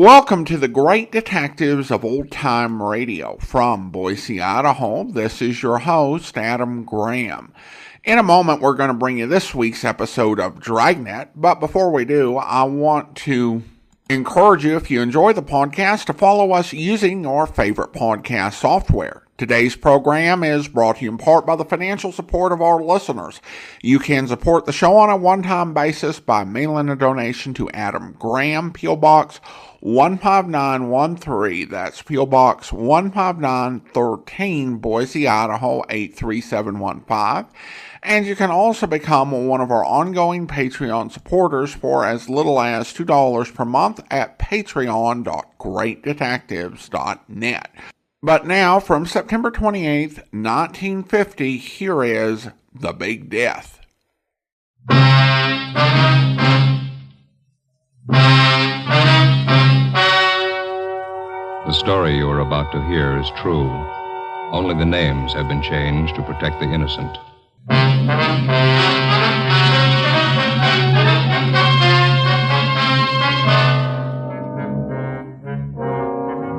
Welcome to the Great Detectives of Old Time Radio. From Boise, Idaho, this is your host, Adam Graham. In a moment, we're going to bring you this week's episode of Dragnet, but before we do, I want to encourage you, if you enjoy the podcast, to follow us using your favorite podcast software. Today's program is brought to you in part by the financial support of our listeners. You can support the show on a one-time basis by mailing a donation to Adam Graham, P.O. Box 15913. That's P.O. Box 15913, Boise, Idaho 83715. And you can also become one of our ongoing Patreon supporters for as little as $2 per month at patreon.greatdetectives.net. But now, from September 28th, 1950, here is The Big Death. The story you are about to hear is true. Only the names have been changed to protect the innocent.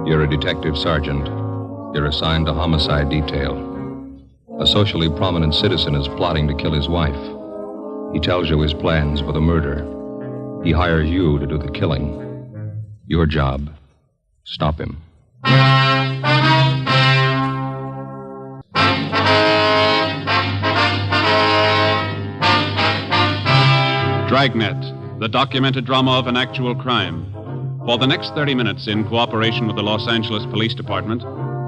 You're a detective sergeant. You're assigned to homicide detail. A socially prominent citizen is plotting to kill his wife. He tells you his plans for the murder. He hires you to do the killing. Your job, stop him. Dragnet, the documented drama of an actual crime. For the next 30 minutes, in cooperation with the Los Angeles Police Department,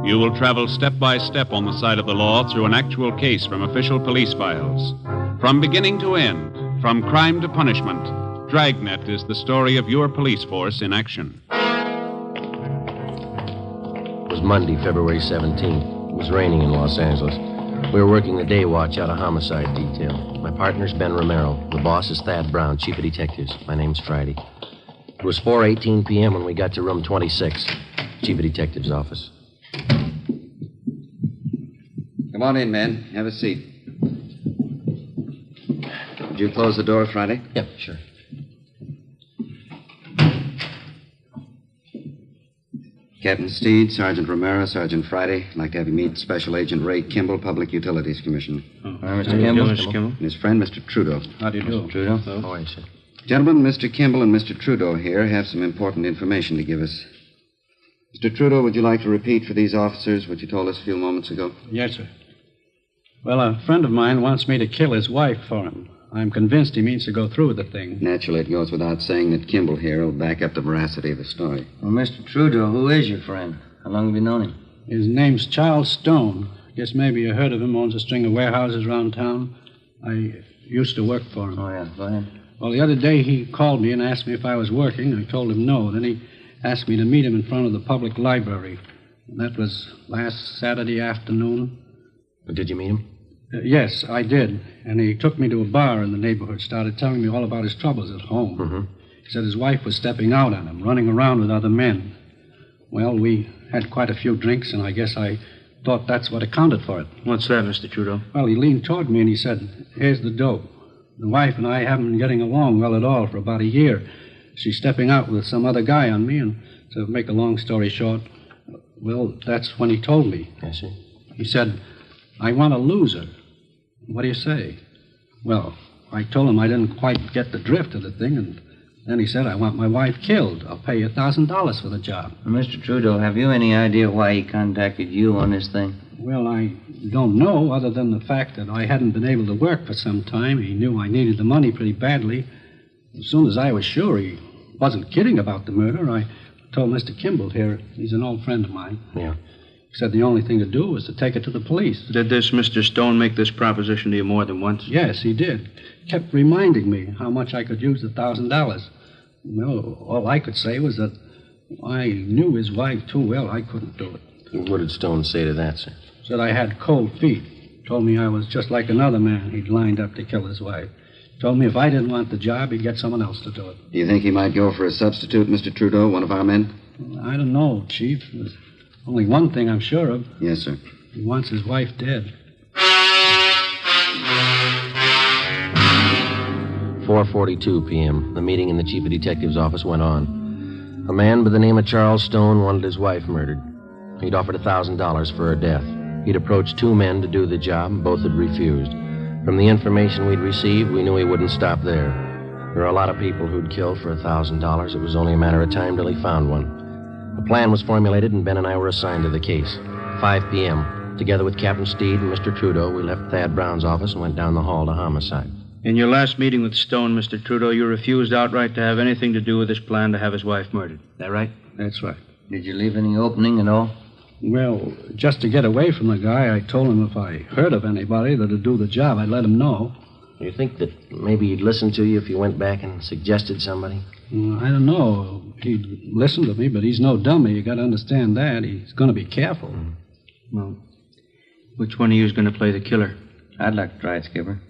you will travel step by step on the side of the law through an actual case from official police files. From beginning to end, from crime to punishment, Dragnet is the story of your police force in action. It was Monday, February 17th. It was raining in Los Angeles. We were working the day watch out of homicide detail. My partner's Ben Romero. The boss is Thad Brown, chief of detectives. My name's Friday. It was 4:18 p.m. when we got to room 26, chief of detectives' office. Come on in, man. Have a seat. Did you close the door, Friday? Yep, sure. Captain Steed, Sergeant Romero, Sergeant Friday. I'd like to have you meet Special Agent Ray Kimball, Public Utilities Commissioner. Mr. Kimball. Mr. Kimball. And his friend, Mr. Trudeau. How do you do? Mr. Trudeau. How are you, sir? Gentlemen, Mr. Kimball and Mr. Trudeau here have some important information to give us. Mr. Trudeau, would you like to repeat for these officers what you told us a few moments ago? Yes, sir. Well, a friend of mine wants me to kill his wife for him. I'm convinced he means to go through with the thing. Naturally, it goes without saying that Kimball here will back up the veracity of the story. Well, Mr. Trudeau, who is your friend? How long have you known him? His name's Charles Stone. Guess maybe you heard of him. Owns a string of warehouses around town. I used to work for him. Oh, yeah. Go ahead. Well, the other day he called me and asked me if I was working. I told him no. Then he asked me to meet him in front of the public library. That was last Saturday afternoon. Did you meet him? Yes, I did. And he took me to a bar in the neighborhood, started telling me all about his troubles at home. Mm-hmm. He said his wife was stepping out on him, running around with other men. Well, we had quite a few drinks, and I guess I thought that's what accounted for it. What's that, Mr. Trudeau? Well, he leaned toward me and he said, "Here's the dope. The wife and I haven't been getting along well at all for about a year. She's stepping out with some other guy on me, and to make a long story short, well, that's when he told me. Yes, sir. He said, I want to lose her. What do you say? Well, I told him I didn't quite get the drift of the thing, and then he said, I want my wife killed. I'll pay you $1,000 for the job. Well, Mr. Trudeau, have you any idea why he contacted you on this thing? Well, I don't know, other than the fact that I hadn't been able to work for some time. He knew I needed the money pretty badly. As soon as I was sure he wasn't kidding about the murder, I told Mr. Kimball here. He's an old friend of mine. Yeah. He said the only thing to do was to take it to the police. Did this Mr. Stone make this proposition to you more than once? Yes, he did. Kept reminding me how much I could use the $1,000. Well, all I could say was that I knew his wife too well. I couldn't do it. What did Stone say to that, sir? Said I had cold feet. Told me I was just like another man he'd lined up to kill his wife. Told me if I didn't want the job, he'd get someone else to do it. Do you think he might go for a substitute, Mr. Trudeau, one of our men? I don't know, Chief. There's only one thing I'm sure of. Yes, sir. He wants his wife dead. 4:42 p.m. The meeting in the chief of detectives' office went on. A man by the name of Charles Stone wanted his wife murdered. He'd offered $1,000 for her death. He'd approached 2 men to do the job, and both had refused. From the information we'd received, we knew he wouldn't stop there. There are a lot of people who'd kill for $1,000. It was only a matter of time till he found one. A plan was formulated, and Ben and I were assigned to the case. 5 p.m. Together with Captain Steed and Mr. Trudeau, we left Thad Brown's office and went down the hall to homicide. In your last meeting with Stone, Mr. Trudeau, you refused outright to have anything to do with this plan to have his wife murdered. Is that right? That's right. Did you leave any opening at all? Well, just to get away from the guy, I told him if I heard of anybody that'd do the job, I'd let him know. You think that maybe he'd listen to you if you went back and suggested somebody? I don't know. He'd listen to me, but he's no dummy. You got to understand that. He's going to be careful. Well, which one of you is going to play the killer? I'd like to try it, Skipper.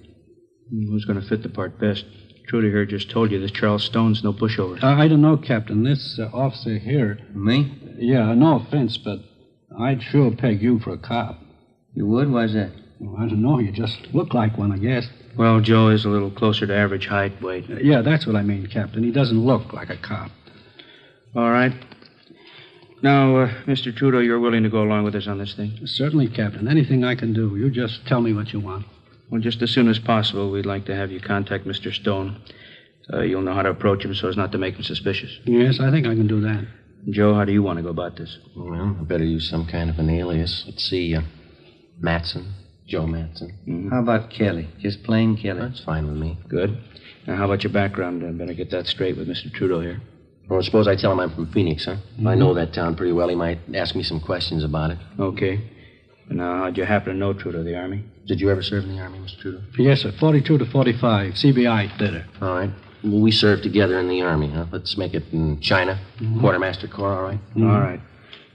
Who's going to fit the part best? Trudy here just told you this Charles Stone's no pushover. I don't know, Captain. This officer here... Me? Yeah, no offense, but I'd sure peg you for a cop. You would? Why's that? Well, I don't know. You just look like one, I guess. Well, Joe is a little closer to average height, weight. Yeah, that's what I mean, Captain. He doesn't look like a cop. All right. Now, Mr. Trudeau, you're willing to go along with us on this thing? Certainly, Captain. Anything I can do. You just tell me what you want. Well, just as soon as possible, we'd like to have you contact Mr. Stone. You'll know how to approach him so as not to make him suspicious. Yes, I think I can do that. Joe, how do you want to go about this? Well, I better use some kind of an alias. Let's see, Matson. Joe Matson. Mm-hmm. How about Kelly? Just plain Kelly? That's fine with me. Good. Now, how about your background? Better get that straight with Mr. Trudeau here. Well, suppose I tell him I'm from Phoenix, huh? If I know that town pretty well, he might ask me some questions about it. Okay. And now, how'd you happen to know Trudeau, the Army? Did you ever serve in the Army, Mr. Trudeau? Yes, sir. 42 to 45. CBI did it. All right. Well, we served together in the Army, huh? Let's make it in China. Quartermaster Corps, all right? All right.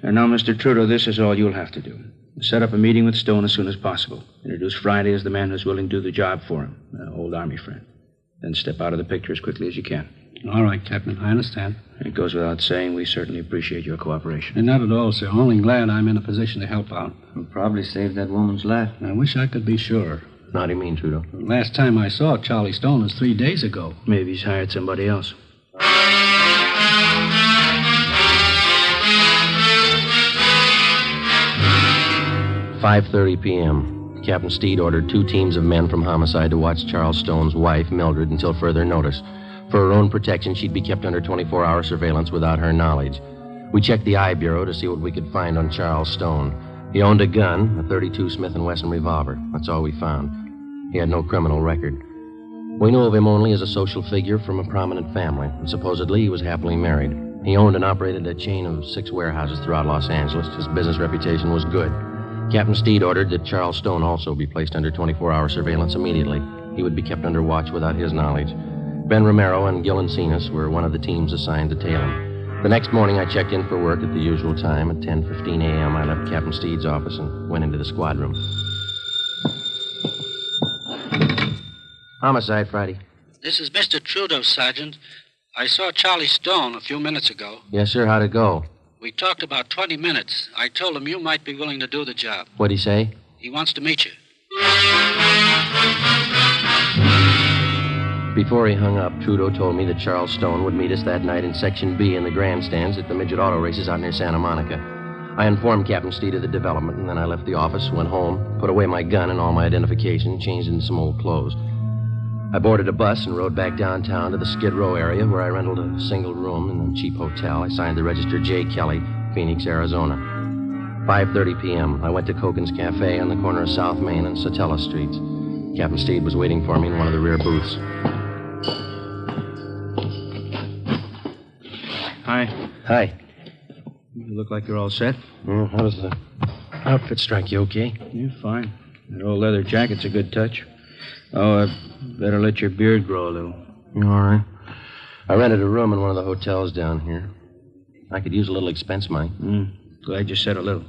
And now, Mr. Trudeau, this is all you'll have to do. Set up a meeting with Stone as soon as possible. Introduce Friday as the man who's willing to do the job for him, an old Army friend. Then step out of the picture as quickly as you can. All right, Captain. I understand. It goes without saying, we certainly appreciate your cooperation. And not at all, sir. Only glad I'm in a position to help out. You'll probably save that woman's life. I wish I could be sure. How do you mean, Trudeau? The last time I saw Charlie Stone was 3 days ago. Maybe he's hired somebody else. 5:30 p.m. Captain Steed ordered 2 teams of men from homicide to watch Charles Stone's wife, Mildred, until further notice. For her own protection, she'd be kept under 24-hour surveillance without her knowledge. We checked the I Bureau to see what we could find on Charles Stone. He owned a gun, a .32 Smith & Wesson revolver. That's all we found. He had no criminal record. We knew of him only as a social figure from a prominent family, and supposedly he was happily married. He owned and operated a chain of 6 warehouses throughout Los Angeles. His business reputation was good. Captain Steed ordered that Charles Stone also be placed under 24-hour surveillance immediately. He would be kept under watch without his knowledge. Ben Romero and Gil Encinas were one of the teams assigned to tail him. The next morning, I checked in for work at the usual time. At 10:15 a.m., I left Captain Steed's office and went into the squad room. Homicide, Friday. This is Mr. Trudeau, Sergeant. I saw Charlie Stone a few minutes ago. Yes, sir. How'd it go? We talked about 20 minutes. I told him you might be willing to do the job. What'd he say? He wants to meet you. Before he hung up, Trudeau told me that Charles Stone would meet us that night in Section B in the grandstands at the midget auto races out near Santa Monica. I informed Captain Steed of the development, and then I left the office, went home, put away my gun and all my identification, changed into some old clothes. I boarded a bus and rode back downtown to the Skid Row area where I rented a single room in a cheap hotel. I signed the register J. Kelly, Phoenix, Arizona. 5:30 p.m. I went to Kogan's Cafe on the corner of South Main and Satella Streets. Captain Steed was waiting for me in one of the rear booths. Hi. Hi. You look like you're all set. How does the outfit strike you, okay? Yeah, fine. That old leather jacket's a good touch. Oh, better let your beard grow a little. All right. I rented a room in one of the hotels down here. I could use a little expense money. Glad you said a little.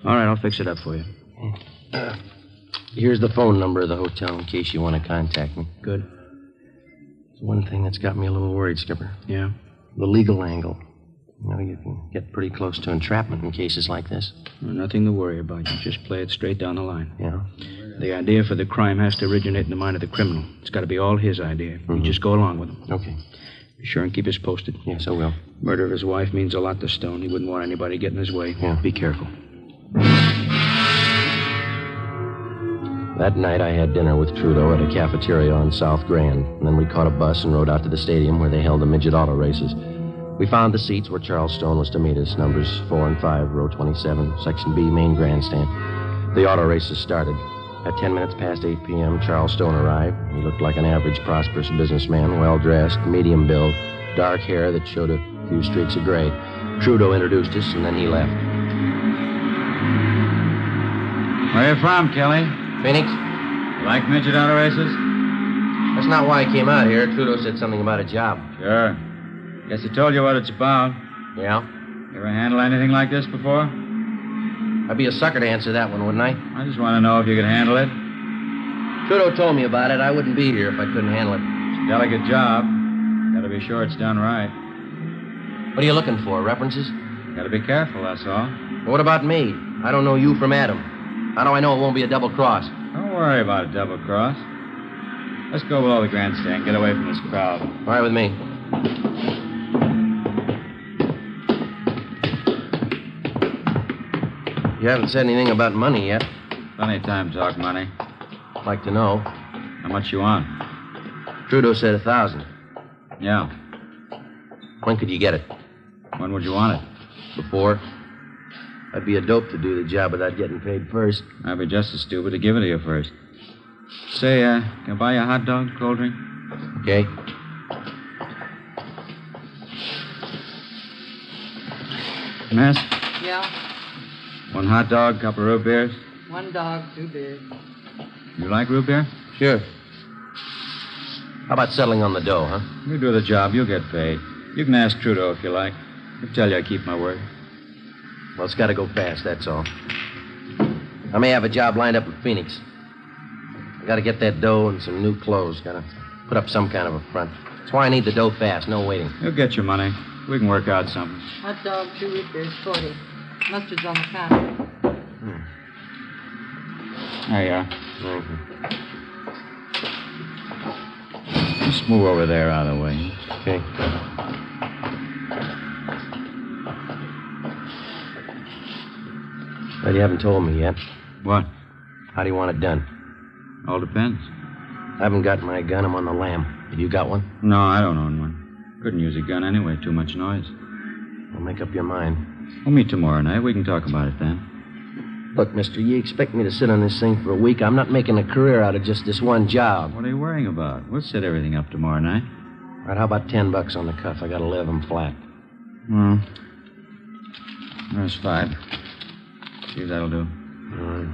All right, I'll fix it up for you. Here's the phone number of the hotel in case you want to contact me. Good. There's one thing that's got me a little worried, Skipper. Yeah? The legal angle. You know, you can get pretty close to entrapment in cases like this. Well, nothing to worry about. You just play it straight down the line. Yeah? The idea for the crime has to originate in the mind of the criminal. It's got to be all his idea. You just go along with him. Okay. Be sure and keep us posted. Yes, I will. Murder of his wife means a lot to Stone. He wouldn't want anybody getting in his way. Yeah. Be careful. That night, I had dinner with Trudeau at a cafeteria on South Grand, and then we caught a bus and rode out to the stadium where they held the midget auto races. We found the seats where Charles Stone was to meet us, numbers 4 and 5, row 27, Section B, main grandstand. The auto races started. At 10 minutes past 8 p.m., Charles Stone arrived. He looked like an average, prosperous businessman, well-dressed, medium build, dark hair that showed a few streaks of gray. Trudeau introduced us, and then he left. Where you from, Kelly? Phoenix? You like midget auto races? That's not why I came out here. Trudeau said something about a job. Sure. Guess he told you what it's about. Yeah? You ever handle anything like this before? I'd be a sucker to answer that one, wouldn't I? I just want to know if you could handle it. Trudeau told me about it. I wouldn't be here if I couldn't handle it. It's a delicate job. Gotta be sure it's done right. What are you looking for? References? Gotta be careful, that's all. Well, what about me? I don't know you from Adam. How do I know it won't be a double cross? Don't worry about a double cross. Let's go below the grandstand. Get away from this crowd. All right with me. You haven't said anything about money yet. Plenty of time to talk money. I'd like to know. How much you want? Trudeau said 1,000. Yeah. When could you get it? When would you want it? Before? I'd be a dope to do the job without getting paid first. I'd be just as stupid to give it to you first. Say, can I buy you a hot dog, cold drink? Okay. Miss? Yeah, One hot dog, couple of root beers. one dog, 2 beers. You like root beer? Sure. How about settling on the dough, huh? You do the job, you'll get paid. You can ask Trudeau if you like. He'll tell you I keep my word. Well, it's got to go fast, that's all. I may have a job lined up in Phoenix. I got to get that dough and some new clothes. Got to put up some kind of a front. That's why I need the dough fast, no waiting. You'll get your money. We can work out something. Hot dog, 2 root beers, 40. Mustard's on the counter. There you are. Mm-hmm. Just move over there out of the way. Okay. Well, you haven't told me yet. What? How do you want it done? All depends. I haven't got my gun. I'm on the lam. Have you got one? No, I don't own one. Couldn't use a gun anyway. Too much noise. Well, make up your mind. We'll meet tomorrow night. We can talk about it then. Look, mister, you expect me to sit on this thing for a week? I'm not making a career out of just this one job. What are you worrying about? We'll set everything up tomorrow night. All right, how about $10 on the cuff? I got to live. I'm flat. There's 5. See if that'll do. All right.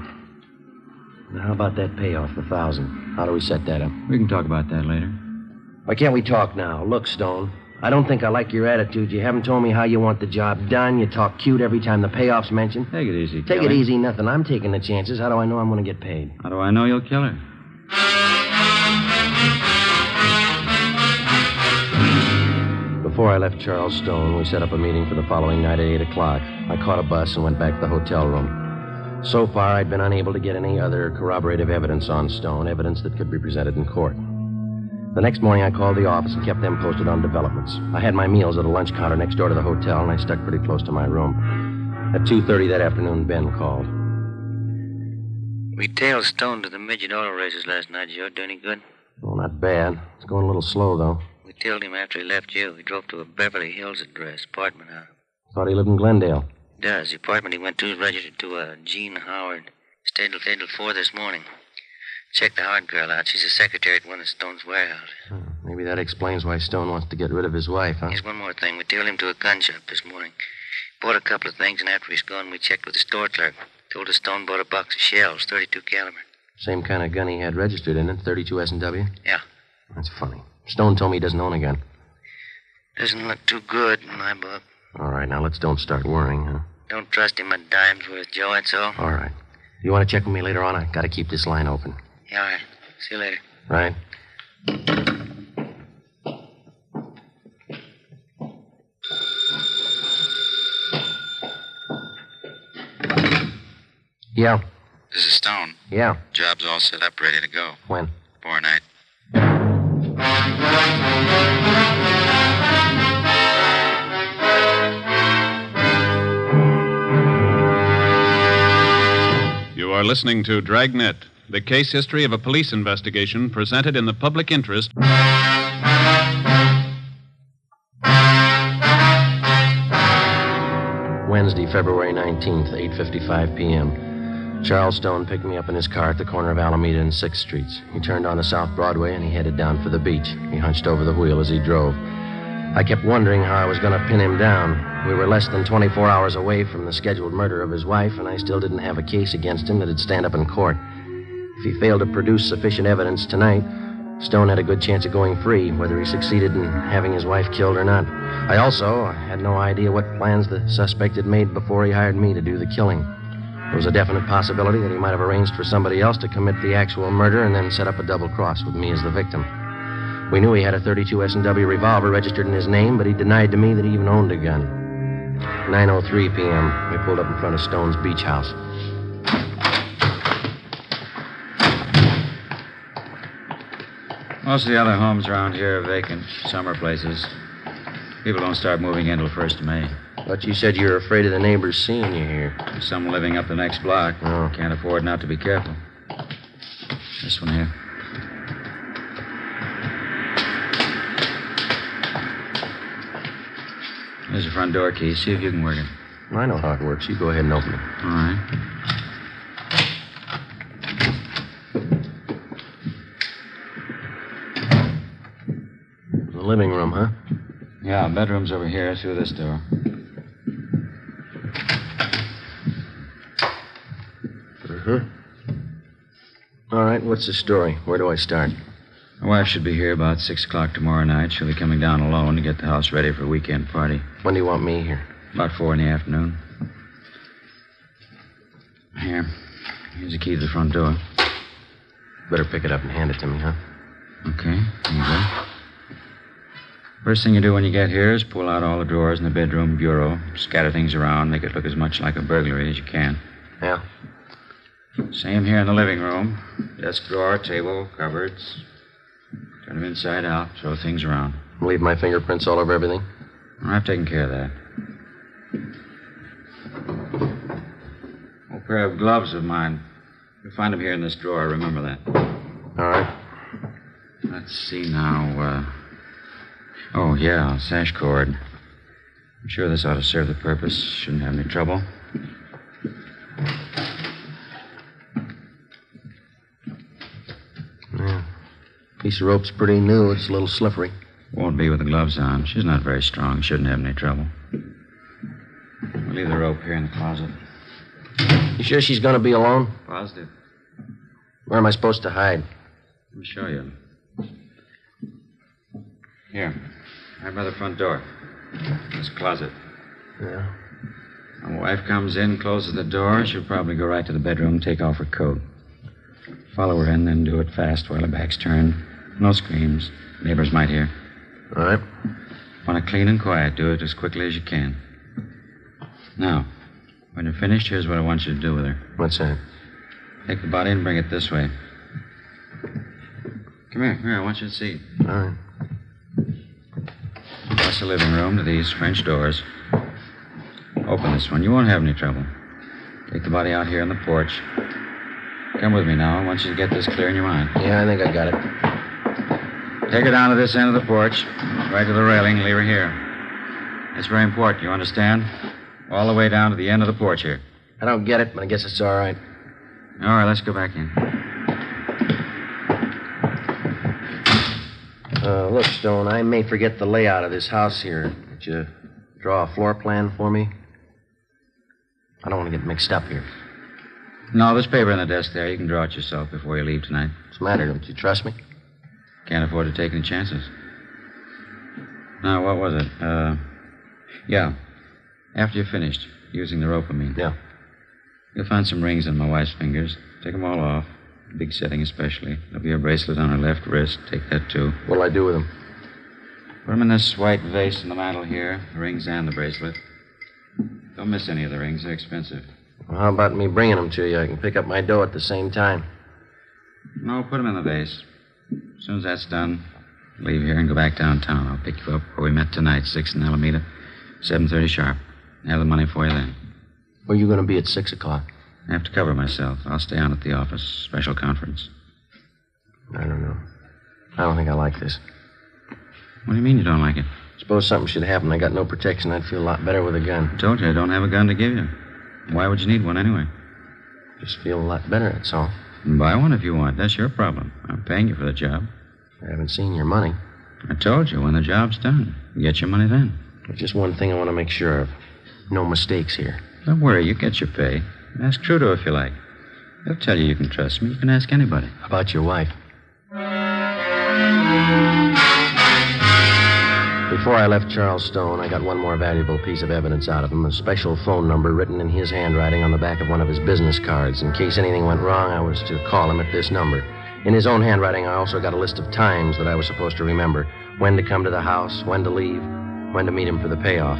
Now, how about that payoff, the 1,000? How do we set that up? We can talk about that later. Why can't we talk now? Look, Stone, I don't think I like your attitude. You haven't told me how you want the job done. You talk cute every time the payoff's mentioned. Take it easy, Take Kelly. it easy, nothing. I'm taking the chances. How do I know I'm going to get paid? How do I know you'll kill her? Before I left Charles Stone, we set up a meeting for the following night at 8 o'clock. I caught a bus and went back to the hotel room. So far, I'd been unable to get any other corroborative evidence on Stone, evidence that could be presented in court. The next morning, I called the office and kept them posted on developments. I had my meals at a lunch counter next door to the hotel, and I stuck pretty close to my room. At 2:30 that afternoon, Ben called. We tailed Stone to the midget auto races last night, Joe. Do any good? Well, not bad. It's going a little slow, though. We tailed him after he left you. We drove to a Beverly Hills address, apartment house. Thought he lived in Glendale. He does. The apartment he went to is registered to Jean Howard. Stayed till 4 this morning. Checked the Howard girl out. She's a secretary at one of Stone's warehouses. Maybe that explains why Stone wants to get rid of his wife, huh? Here's one more thing. We tailed him to a gun shop this morning. Bought a couple of things, and after he's gone, we checked with the store clerk. Told us Stone bought a box of shells, .32 caliber. Same kind of gun he had registered in it, 32 S&W? Yeah. That's funny. Stone told me he doesn't own a gun. Doesn't look too good in my book. All right, now let's don't start worrying, huh? Don't trust him a dime's worth, Joe, that's all. All right. You want to check with me later on? I got to keep this line open. Yeah, all right. See you later. Right. Yeah. This is Stone. Yeah. Job's all set up, ready to go. When? Tomorrow night. You're listening to Dragnet, the case history of a police investigation presented in the public interest. Wednesday, February 19th, 8:55 p.m. Charles Stone picked me up in his car at the corner of Alameda and 6th Streets. He turned onto South Broadway and he headed down for the beach. He hunched over the wheel as he drove. I kept wondering how I was going to pin him down. We were less than 24 hours away from the scheduled murder of his wife, and I still didn't have a case against him that'd stand up in court. If he failed to produce sufficient evidence tonight, Stone had a good chance of going free, whether he succeeded in having his wife killed or not. I also had no idea what plans the suspect had made before he hired me to do the killing. There was a definite possibility that he might have arranged for somebody else to commit the actual murder and then set up a double cross with me as the victim. We knew he had a .32 S&W revolver registered in his name, but he denied to me that he even owned a gun. 9:03 p.m., we pulled up in front of Stone's beach house. Most of the other homes around here are vacant, summer places. People don't start moving in till 1st of May. But you said you were afraid of the neighbors seeing you here. There's some living up the next block. Oh. Can't afford not to be careful. This one here. There's the front door key. See if you can work it. I know how it works. You go ahead and open it. All right. The living room, huh? Yeah, bedroom's over here through this door. Uh-huh. All right, what's the story? Where do I start? My wife should be here about 6 o'clock tomorrow night. She'll be coming down alone to get the house ready for a weekend party. When do you want me here? About 4 in the afternoon. Here. Here's the key to the front door. Better pick it up and hand it to me, huh? Okay, here you go. First thing you do when you get here is pull out all the drawers in the bedroom bureau, scatter things around, make it look as much like a burglary as you can. Yeah? Same here in the living room. Desk drawer, table, cupboards. Turn them inside out, throw things around. Leave my fingerprints all over everything? I've taken care of that. Old pair of gloves of mine. You'll find them here in this drawer, remember that. All right. Let's see now, Oh, yeah, sash cord. I'm sure this ought to serve the purpose. Shouldn't have any trouble. Yeah. Piece of rope's pretty new. It's a little slippery. Won't be with the gloves on. She's not very strong. Shouldn't have any trouble. We'll leave the rope here in the closet. You sure she's going to be alone? Positive. Where am I supposed to hide? Let me show you. Here. Right by the front door. This closet. Yeah. When my wife comes in, closes the door, she'll probably go right to the bedroom and take off her coat. Follow her in, then do it fast while her back's turned. No screams. Neighbors might hear. All right. Want it clean and quiet. Do it as quickly as you can. Now, when you're finished, here's what I want you to do with her. What's that? Take the body and bring it this way. Come here. Here, I want you to see. All right. Across the living room to these French doors. Open this one. You won't have any trouble. Take the body out here on the porch. Come with me now. I want you to get this clear in your mind. Yeah, I think I got it. Take her down to this end of the porch, right to the railing, leave her here. It's very important, you understand? All the way down to the end of the porch here. I don't get it, but I guess it's all right. All right, let's go back in. Look, Stone, I may forget the layout of this house here. Could you draw a floor plan for me? I don't want to get mixed up here. No, there's paper on the desk there. You can draw it yourself before you leave tonight. What's the matter? Don't you trust me? Can't afford to take any chances. Now, what was it? Yeah. After you're finished using the rope, I mean. Yeah. You'll find some rings on my wife's fingers. Take them all off. Big setting especially. There'll be a bracelet on her left wrist. Take that, too. What'll I do with them? Put them in this white vase in the mantel here. The rings and the bracelet. Don't miss any of the rings. They're expensive. Well, how about me bringing them to you? I can pick up my dough at the same time. No, put them in the vase. As soon as that's done, leave here and go back downtown. I'll pick you up where we met tonight, 6 in Alameda, 7:30 sharp. Have the money for you then. Where are you going to be at 6 o'clock? I have to cover myself. I'll stay on at the office. Special conference. I don't know. I don't think I like this. What do you mean you don't like it? Suppose something should happen. I got no protection. I'd feel a lot better with a gun. I told you I don't have a gun to give you. Why would you need one anyway? Just feel a lot better, that's all. Buy one if you want. That's your problem. I'm paying you for the job. I haven't seen your money. I told you, when the job's done, you get your money then. There's just one thing I want to make sure of. No mistakes here. Don't worry, you get your pay. Ask Trudeau if you like. He'll tell you can trust me. You can ask anybody. How about your wife? Before I left Charles Stone, I got one more valuable piece of evidence out of him, a special phone number written in his handwriting on the back of one of his business cards. In case anything went wrong, I was to call him at this number. In his own handwriting, I also got a list of times that I was supposed to remember. When to come to the house, when to leave, when to meet him for the payoff.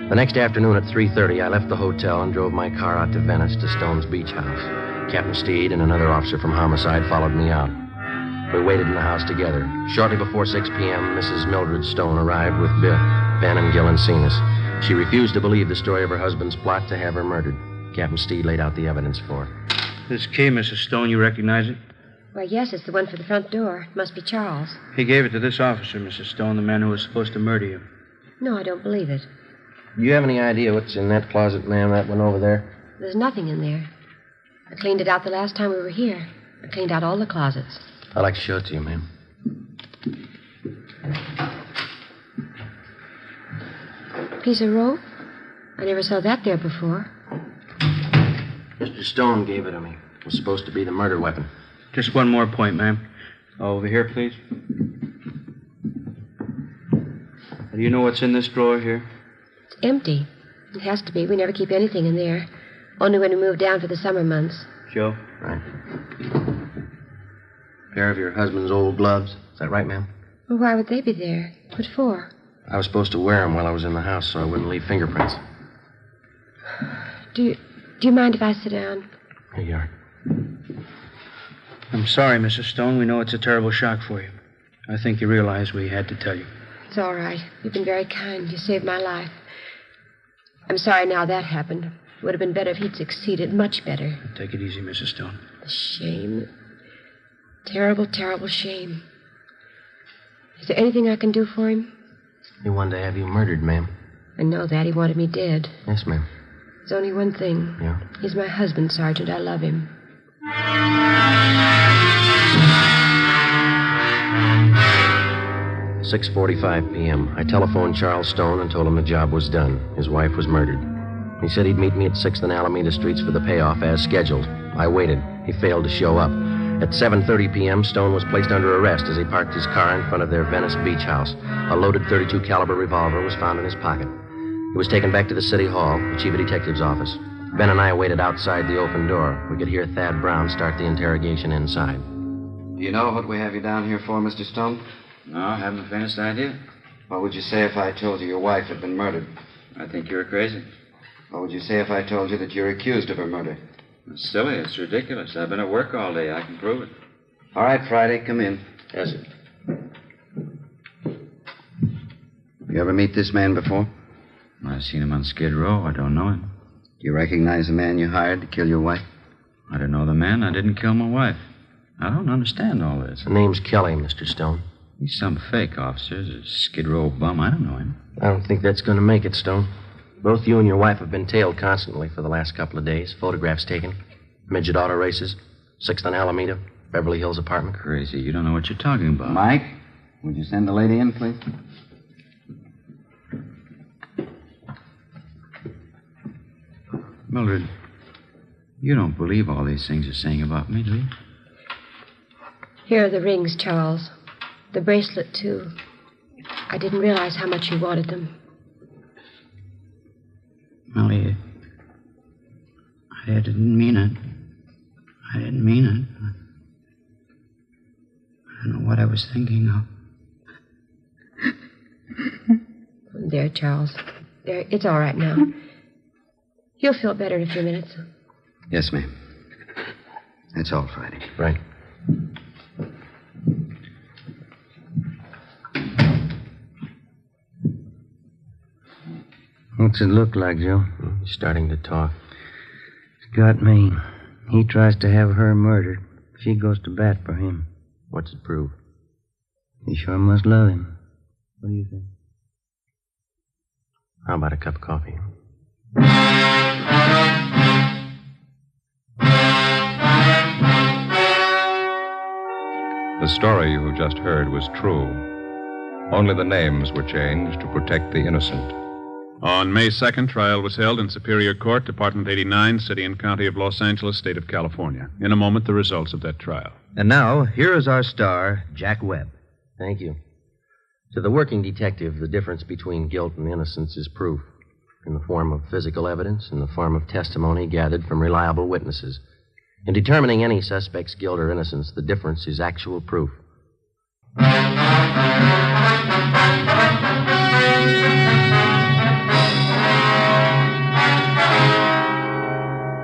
The next afternoon at 3:30, I left the hotel and drove my car out to Venice to Stone's beach house. Captain Steed and another officer from Homicide followed me out. We waited in the house together. Shortly before 6 p.m., Mrs. Mildred Stone arrived with Ben and Gil and seen us. She refused to believe the story of her husband's plot to have her murdered. Captain Steed laid out the evidence for her. This key, Mrs. Stone, you recognize it? Why, yes, it's the one for the front door. It must be Charles. He gave it to this officer, Mrs. Stone, the man who was supposed to murder you. No, I don't believe it. Do you have any idea what's in that closet, ma'am, that one over there? There's nothing in there. I cleaned it out the last time we were here. I cleaned out all the closets. I'd like to show it to you, ma'am. Piece of rope? I never saw that there before. Mr. Stone gave it to me. It was supposed to be the murder weapon. Just one more point, ma'am. Over here, please. Do you know what's in this drawer here? It's empty. It has to be. We never keep anything in there. Only when we move down for the summer months. Joe? Right. Pair of your husband's old gloves. Is that right, ma'am? Well, why would they be there? What for? I was supposed to wear them while I was in the house so I wouldn't leave fingerprints. Do you mind if I sit down? Here you are. I'm sorry, Mrs. Stone. We know it's a terrible shock for you. I think you realize we had to tell you. It's all right. You've been very kind. You saved my life. I'm sorry now that happened. It would have been better if he'd succeeded. Much better. Take it easy, Mrs. Stone. The shame. Terrible, terrible shame. Is there anything I can do for him? He wanted to have you murdered, ma'am. I know that. He wanted me dead. Yes, ma'am. There's only one thing. Yeah? He's my husband, Sergeant. I love him. 6:45 p.m. I telephoned Charles Stone and told him the job was done. His wife was murdered. He said he'd meet me at 6th and Alameda Streets for the payoff as scheduled. I waited. He failed to show up. At 7:30 p.m., Stone was placed under arrest as he parked his car in front of their Venice beach house. A loaded .32 caliber revolver was found in his pocket. He was taken back to the city hall, the chief of detective's office. Ben and I waited outside the open door. We could hear Thad Brown start the interrogation inside. Do you know what we have you down here for, Mr. Stone? No, I haven't the faintest idea. What would you say if I told you your wife had been murdered? I think you're crazy. What would you say if I told you that you're accused of her murder? It's silly. It's ridiculous. I've been at work all day. I can prove it. All right, Friday, come in. Yes, sir. You ever meet this man before? I've seen him on Skid Row. I don't know him. Do you recognize the man you hired to kill your wife? I don't know the man. I didn't kill my wife. I don't understand all this. The name's Kelly, Mr. Stone. He's some fake officer. He's a Skid Row bum. I don't know him. I don't think that's going to make it, Stone. Both you and your wife have been tailed constantly for the last couple of days. Photographs taken. Midget auto races. 6th and Alameda. Beverly Hills apartment. Crazy. You don't know what you're talking about. Mike, would you send the lady in, please? Mildred, you don't believe all these things you're saying about me, do you? Here are the rings, Charles. The bracelet, too. I didn't realize how much you wanted them. Molly, I didn't mean it. I didn't mean it. I don't know what I was thinking of. There, Charles. There, it's all right now. You'll feel better in a few minutes. Yes, ma'am. That's all, Friday. Right. What's it look like, Joe? He's starting to talk. It's got me. He tries to have her murdered. She goes to bat for him. What's it prove? He sure must love him. What do you think? How about a cup of coffee? The story you have just heard was true. Only the names were changed to protect the innocent. On May 2nd, trial was held in Superior Court, Department 89, City and County of Los Angeles, State of California. In a moment, the results of that trial. And now, here is our star, Jack Webb. Thank you. To the working detective, the difference between guilt and innocence is proof, in the form of physical evidence, in the form of testimony gathered from reliable witnesses. In determining any suspect's guilt or innocence, the difference is actual proof.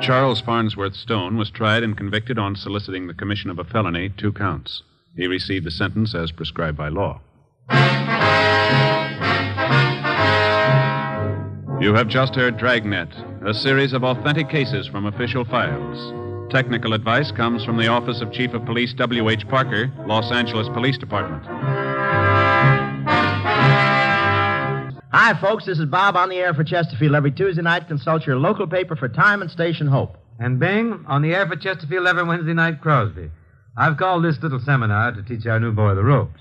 Charles Farnsworth Stone was tried and convicted on soliciting the commission of a felony, 2 counts. He received the sentence as prescribed by law. You have just heard Dragnet, a series of authentic cases from official files. Technical advice comes from the Office of Chief of Police W.H. Parker, Los Angeles Police Department. Hi, folks. This is Bob on the air for Chesterfield. Every Tuesday night, consult your local paper for time and station Hope. And Bing, on the air for Chesterfield every Wednesday night, Crosby. I've called this little seminar to teach our new boy the ropes.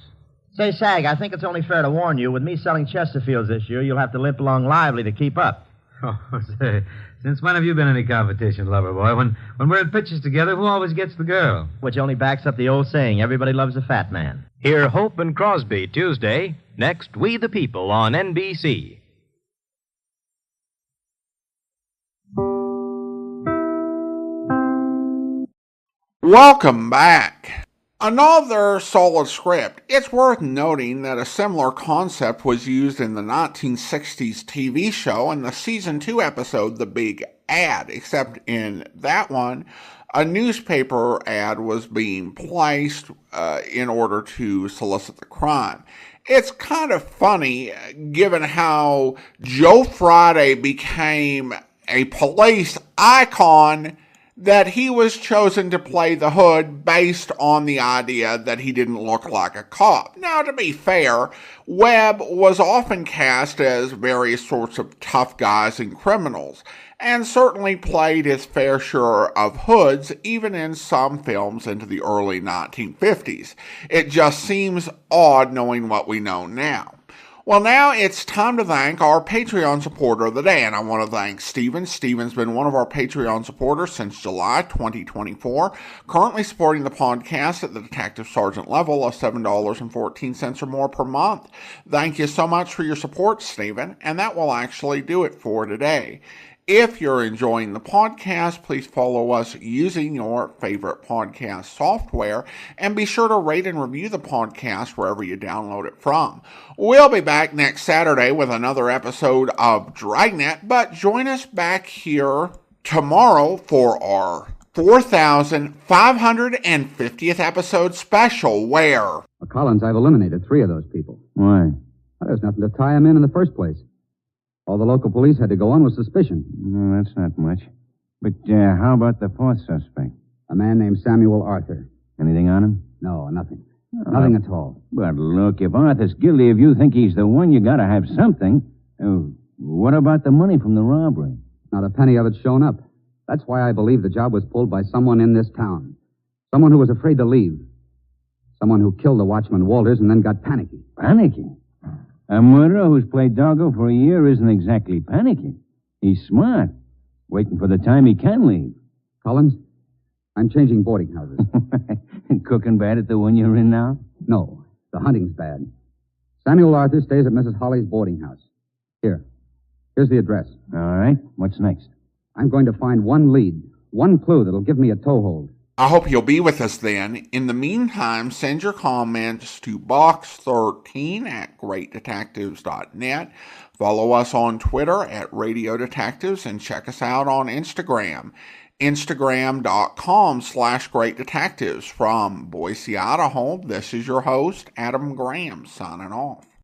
Say, Sag, I think it's only fair to warn you, with me selling Chesterfields this year, you'll have to limp along lively to keep up. Oh, say, since when have you been any competition, lover boy? When we're in pitches together, who always gets the girl? Which only backs up the old saying, everybody loves a fat man. Hear Hope and Crosby Tuesday. Next, We the People on NBC. Welcome back. Another solid script. It's worth noting that a similar concept was used in the 1960s TV show in the season 2 episode, The Big Ad, except in that one, a newspaper ad was being placed in order to solicit the crime. It's kind of funny, given how Joe Friday became a police icon, that he was chosen to play the hood based on the idea that he didn't look like a cop. Now, to be fair, Webb was often cast as various sorts of tough guys and criminals, and certainly played his fair share of hoods, even in some films into the early 1950s. It just seems odd knowing what we know now. Well, now it's time to thank our Patreon supporter of the day, and I want to thank Steven. Steven's been one of our Patreon supporters since July 2024, currently supporting the podcast at the Detective Sergeant level of $7.14 or more per month. Thank you so much for your support, Steven, and that will actually do it for today. If you're enjoying the podcast, please follow us using your favorite podcast software, and be sure to rate and review the podcast wherever you download it from. We'll be back next Saturday with another episode of Dragnet, but join us back here tomorrow for our 4,550th episode special, where... Well, Collins, I've eliminated 3 of those people. Why? Well, there's nothing to tie them in the first place. All the local police had to go on was suspicion. No, that's not much. But how about the 4th suspect? A man named Samuel Arthur. Anything on him? No, nothing. Nothing at all. But look, if Arthur's guilty, if you think he's the one, you gotta have something. What about the money from the robbery? Not a penny of it's shown up. That's why I believe the job was pulled by someone in this town. Someone who was afraid to leave. Someone who killed the watchman Walters and then got panicky. Panicky? A murderer who's played doggo for a year isn't exactly panicky. He's smart, waiting for the time he can leave. Collins, I'm changing boarding houses. Cooking bad at the one you're in now? No, the hunting's bad. Samuel Arthur stays at Mrs. Holly's boarding house. Here's the address. All right, what's next? I'm going to find one lead, one clue that'll give me a toehold. I hope you'll be with us then. In the meantime, send your comments to box13@greatdetectives.net. Follow us on Twitter at Radio Detectives and check us out on Instagram. Instagram.com/greatdetectives. From Boise, Idaho, this is your host, Adam Graham, signing off.